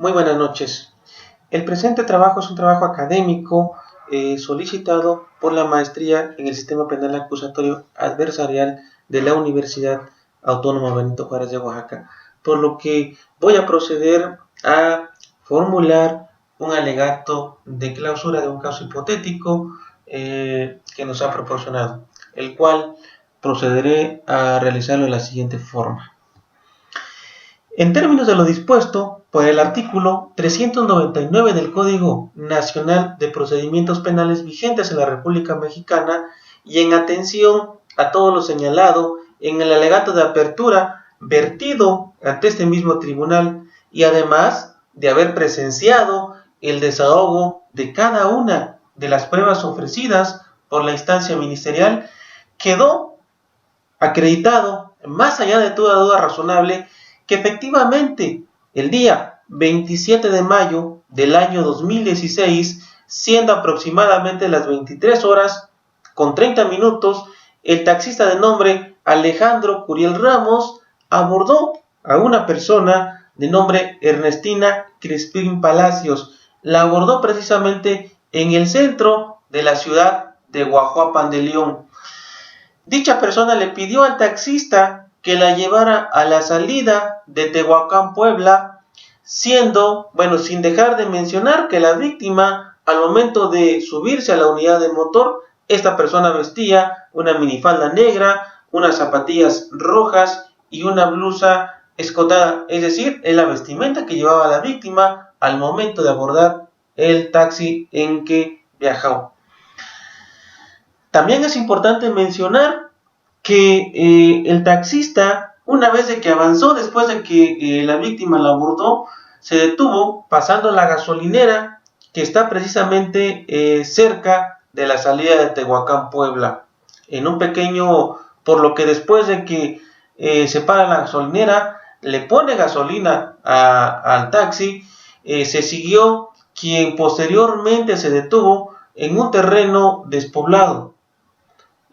Muy buenas noches. El presente trabajo es un trabajo académico solicitado por la maestría en el Sistema Penal Acusatorio Adversarial de la Universidad Autónoma Benito Juárez de Oaxaca, por lo que voy a proceder a formular un alegato de clausura de un caso hipotético que nos ha proporcionado, el cual procederé a realizarlo de la siguiente forma. En términos de lo dispuesto por el artículo 399 del Código Nacional de Procedimientos Penales vigentes en la República Mexicana y en atención a todo lo señalado en el alegato de apertura vertido ante este mismo tribunal y además de haber presenciado el desahogo de cada una de las pruebas ofrecidas por la instancia ministerial, quedó acreditado, más allá de toda duda razonable, que efectivamente el día 27 de mayo del año 2016, siendo aproximadamente las 23 horas con 30 minutos, el taxista de nombre Alejandro Curiel Ramos abordó a una persona de nombre Ernestina Crispín Palacios. La abordó precisamente en el centro de la ciudad de Guajuapan de León. Dicha persona le pidió al taxista que la llevara a la salida de Tehuacán, Puebla, sin dejar de mencionar que la víctima, al momento de subirse a la unidad de motor, esta persona vestía una minifalda negra, unas zapatillas rojas y una blusa escotada, es decir, es la vestimenta que llevaba la víctima al momento de abordar el taxi en que viajó. También es importante mencionar que el taxista, una vez de que avanzó, después de que la víctima la abordó, se detuvo pasando la gasolinera que está precisamente cerca de la salida de Tehuacán, Puebla. En un pequeño, por lo que después de que se para la gasolinera, le pone gasolina al taxi, se siguió, quien posteriormente se detuvo en un terreno despoblado.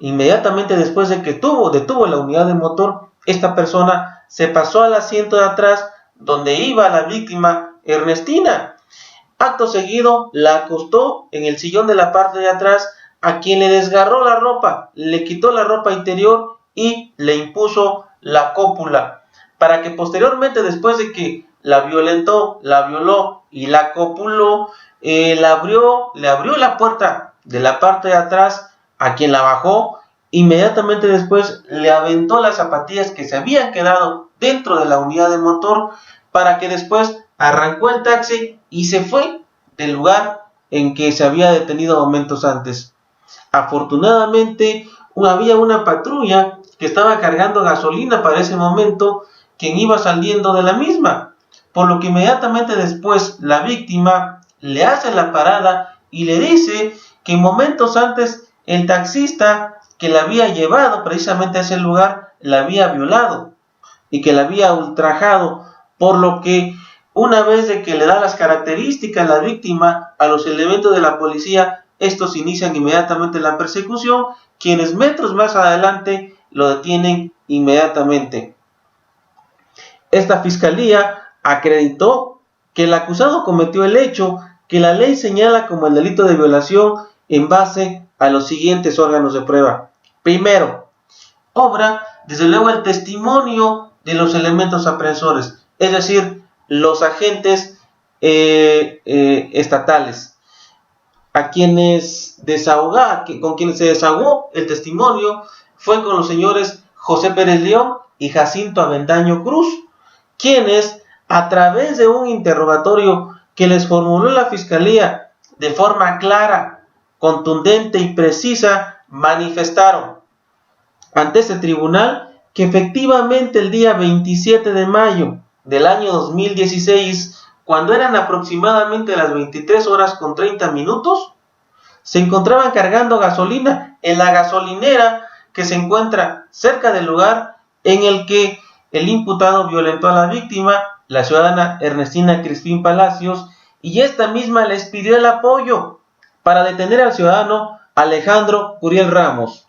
Inmediatamente después de que detuvo la unidad de motor, esta persona se pasó al asiento de atrás donde iba la víctima Ernestina. Acto seguido la acostó en el sillón de la parte de atrás, a quien le desgarró la ropa, le quitó la ropa interior y le impuso la cópula, para que posteriormente, después de que la violentó, la violó y la copuló, le abrió la puerta de la parte de atrás, a quien la bajó. Inmediatamente después le aventó las zapatillas que se habían quedado dentro de la unidad de motor, para que después arrancó el taxi y se fue del lugar en que se había detenido momentos antes. Afortunadamente había una patrulla que estaba cargando gasolina para ese momento, quien iba saliendo de la misma, por lo que inmediatamente después la víctima le hace la parada y le dice que momentos antes el taxista que la había llevado precisamente a ese lugar la había violado y que la había ultrajado, por lo que una vez de que le da las características la víctima a los elementos de la policía, estos inician inmediatamente la persecución, quienes metros más adelante lo detienen inmediatamente. Esta fiscalía acreditó que el acusado cometió el hecho que la ley señala como el delito de violación en base a los siguientes órganos de prueba. Primero, obra desde luego el testimonio de los elementos aprensores, es decir, los agentes estatales, con quienes se desahogó el testimonio fue con los señores José Pérez León y Jacinto Avendaño Cruz, quienes, a través de un interrogatorio que les formuló la fiscalía de forma clara, contundente y precisa, manifestaron ante este tribunal que efectivamente el día 27 de mayo del año 2016, cuando eran aproximadamente las 23 horas con 30 minutos, se encontraban cargando gasolina en la gasolinera que se encuentra cerca del lugar en el que el imputado violentó a la víctima, la ciudadana Ernestina Crispín Palacios, y esta misma les pidió el apoyo para detener al ciudadano Alejandro Curiel Ramos,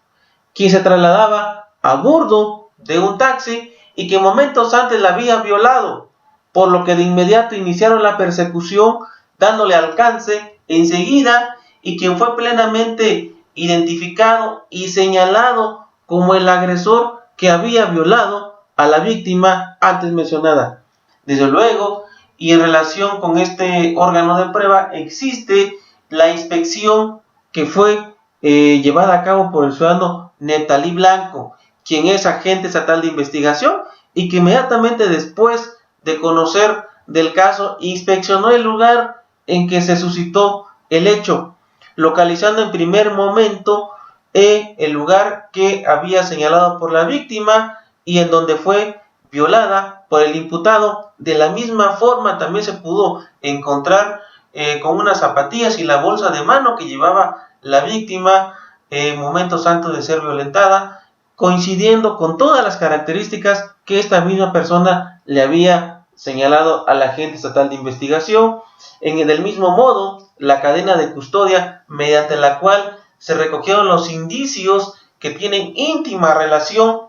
quien se trasladaba a bordo de un taxi y que momentos antes la había violado. por lo que de inmediato iniciaron la persecución, dándole alcance enseguida, y quien fue plenamente identificado y señalado como el agresor que había violado a la víctima antes mencionada. Desde luego, y en relación con este órgano de prueba, existe la inspección que fue llevada a cabo por el ciudadano Neptalí Blanco, quien es agente estatal de investigación y que inmediatamente después de conocer del caso inspeccionó el lugar en que se suscitó el hecho, localizando en primer momento el lugar que había señalado por la víctima y en donde fue violada por el imputado. De la misma forma también se pudo encontrar con unas zapatillas y la bolsa de mano que llevaba la víctima momentos antes de ser violentada, coincidiendo con todas las características que esta misma persona le había señalado al agente estatal de investigación. Del mismo modo, la cadena de custodia mediante la cual se recogieron los indicios que tienen íntima relación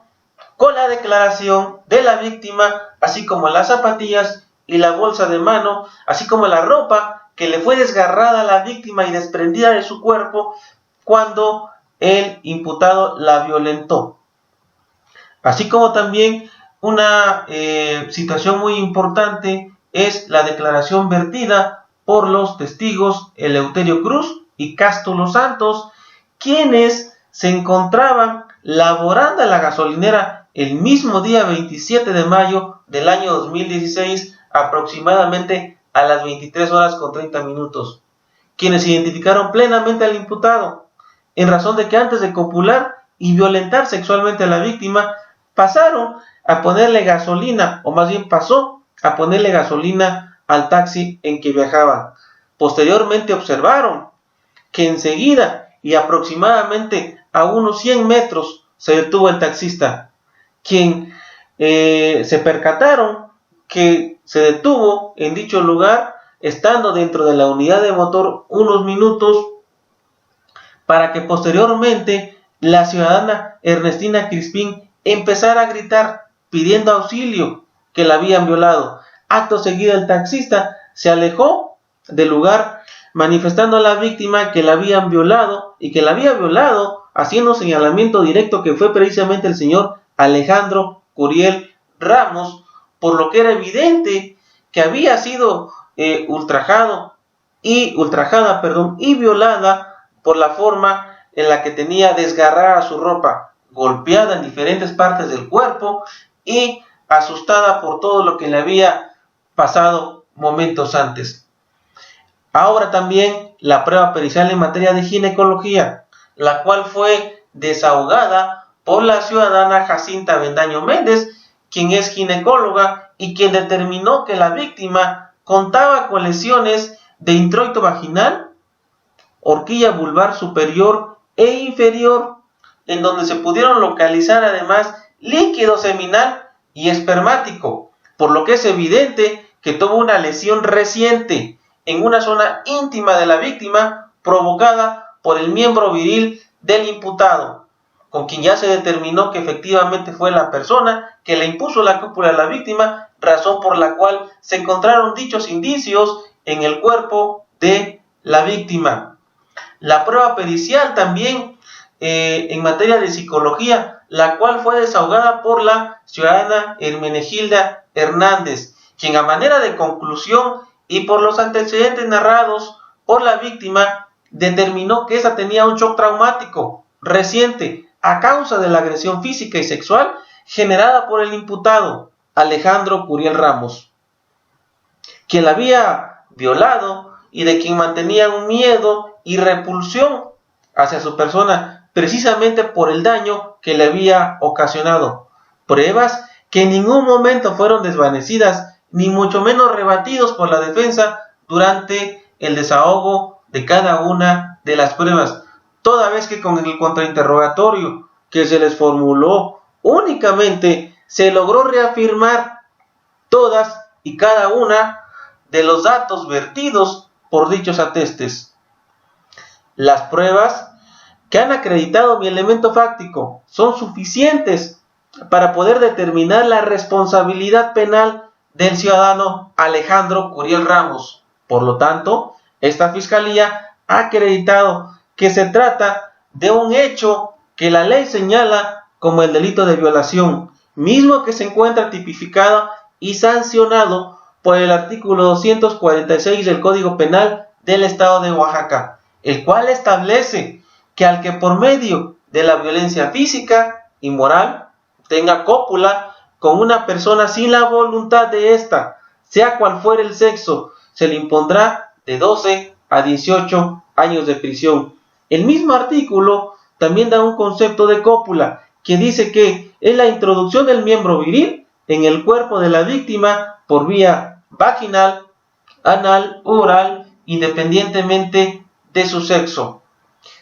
con la declaración de la víctima, así como las zapatillas y la bolsa de mano, así como la ropa que le fue desgarrada a la víctima y desprendida de su cuerpo cuando el imputado la violentó. Así como también una situación muy importante es la declaración vertida por los testigos Eleuterio Cruz y Cástulo Santos, quienes se encontraban laborando en la gasolinera el mismo día 27 de mayo del año 2016, aproximadamente a las 23 horas con 30 minutos, quienes identificaron plenamente al imputado, en razón de que antes de copular y violentar sexualmente a la víctima, pasaron a ponerle gasolina, o más bien pasó a ponerle gasolina al taxi en que viajaban. Posteriormente observaron que enseguida y aproximadamente a unos 100 metros se detuvo el taxista, quien se percataron que se detuvo en dicho lugar, estando dentro de la unidad de motor unos minutos, para que posteriormente la ciudadana Ernestina Crispín empezara a gritar pidiendo auxilio, que la habían violado. Acto seguido el taxista se alejó del lugar manifestando a la víctima que la habían violado y que la había violado haciendo señalamiento directo que fue precisamente el señor Alejandro Curiel Ramos, por lo que era evidente que había sido ultrajada y violada por la forma en la que tenía desgarrada su ropa, golpeada en diferentes partes del cuerpo y asustada por todo lo que le había pasado momentos antes. Ahora también la prueba pericial en materia de ginecología, la cual fue desahogada por la ciudadana Jacinta Bendaño Méndez, quien es ginecóloga y quien determinó que la víctima contaba con lesiones de introito vaginal, horquilla vulvar superior e inferior, en donde se pudieron localizar además líquido seminal y espermático, por lo que es evidente que tuvo una lesión reciente en una zona íntima de la víctima provocada por el miembro viril del imputado, con quien ya se determinó que efectivamente fue la persona que le impuso la cópula a la víctima, razón por la cual se encontraron dichos indicios en el cuerpo de la víctima. La prueba pericial también en materia de psicología, la cual fue desahogada por la ciudadana Hermenegilda Hernández, quien a manera de conclusión y por los antecedentes narrados por la víctima, determinó que esa tenía un shock traumático reciente a causa de la agresión física y sexual generada por el imputado Alejandro Curiel Ramos, quien la había violado y de quien mantenía un miedo y repulsión hacia su persona, precisamente por el daño que le había ocasionado. Pruebas que en ningún momento fueron desvanecidas, ni mucho menos rebatidos por la defensa durante el desahogo de cada una de las pruebas, toda vez que con el contrainterrogatorio que se les formuló únicamente se logró reafirmar todas y cada una de los datos vertidos por dichos atestes. Las pruebas que han acreditado mi elemento fáctico son suficientes para poder determinar la responsabilidad penal del ciudadano Alejandro Curiel Ramos. Por lo tanto, esta fiscalía ha acreditado que se trata de un hecho que la ley señala como el delito de violación, mismo que se encuentra tipificado y sancionado por el artículo 246 del Código Penal del Estado de Oaxaca, el cual establece que al que por medio de la violencia física y moral tenga cópula con una persona sin la voluntad de ésta, sea cual fuere el sexo, se le impondrá de 12 a 18 años de prisión. El mismo artículo también da un concepto de cópula, que dice que es la introducción del miembro viril en el cuerpo de la víctima por vía vaginal, anal o oral, independientemente de su sexo.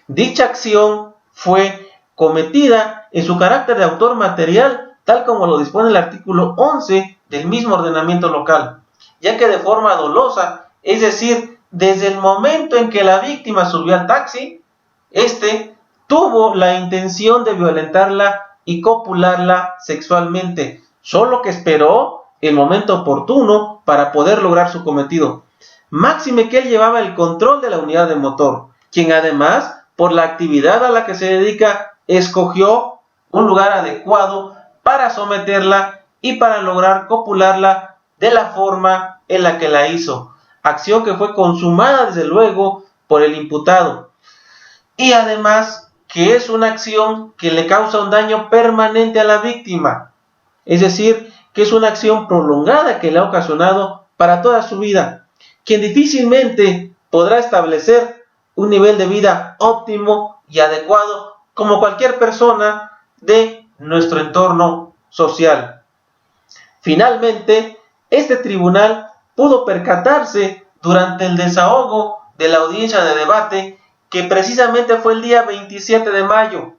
Dicha acción fue cometida en su carácter de autor material, tal como lo dispone el artículo 11 del mismo ordenamiento local, ya que de forma dolosa, es decir, desde el momento en que la víctima subió al taxi, tuvo la intención de violentarla y copularla sexualmente, solo que esperó el momento oportuno para poder lograr su cometido. Máxime que él llevaba el control de la unidad de motor, quien además, por la actividad a la que se dedica, escogió un lugar adecuado para someterla y para lograr copularla de la forma en la que la hizo, acción que fue consumada desde luego por el imputado, y además que es una acción que le causa un daño permanente a la víctima, es decir, que es una acción prolongada que le ha ocasionado para toda su vida, quien difícilmente podrá establecer un nivel de vida óptimo y adecuado como cualquier persona de nuestro entorno social. Finalmente, este tribunal pudo percatarse durante el desahogo de la audiencia de debate que precisamente fue el día 27 de mayo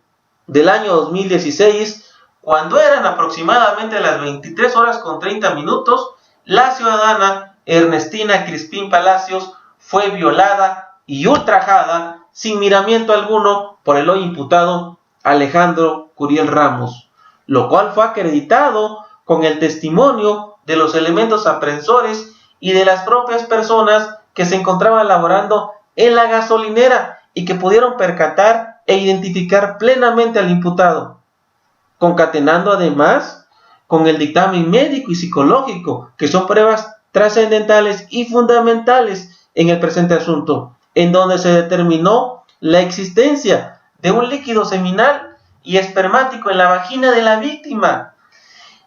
del año 2016, cuando eran aproximadamente las 23 horas con 30 minutos, la ciudadana Ernestina Crispín Palacios fue violada y ultrajada sin miramiento alguno por el hoy imputado Alejandro Curiel Ramos, lo cual fue acreditado con el testimonio de los elementos aprensores y de las propias personas que se encontraban laborando en la gasolinera y que pudieron percatar e identificar plenamente al imputado, concatenando además con el dictamen médico y psicológico, que son pruebas trascendentales y fundamentales en el presente asunto, en donde se determinó la existencia de un líquido seminal y espermático en la vagina de la víctima.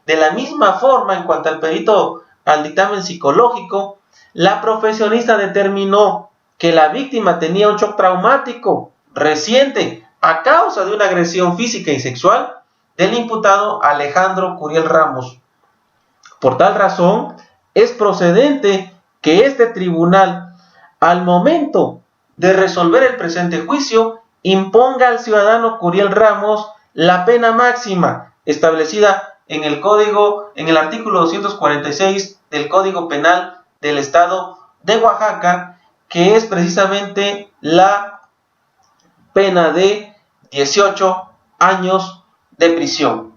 De la misma forma, en cuanto al dictamen psicológico, la profesionista determinó que la víctima tenía un shock traumático reciente a causa de una agresión física y sexual del imputado Alejandro Curiel Ramos. Por tal razón, es procedente que este tribunal, al momento de resolver el presente juicio, imponga al ciudadano Curiel Ramos la pena máxima establecida en el artículo 246 del Código Penal del Estado de Oaxaca, que es precisamente la pena de 18 años de prisión.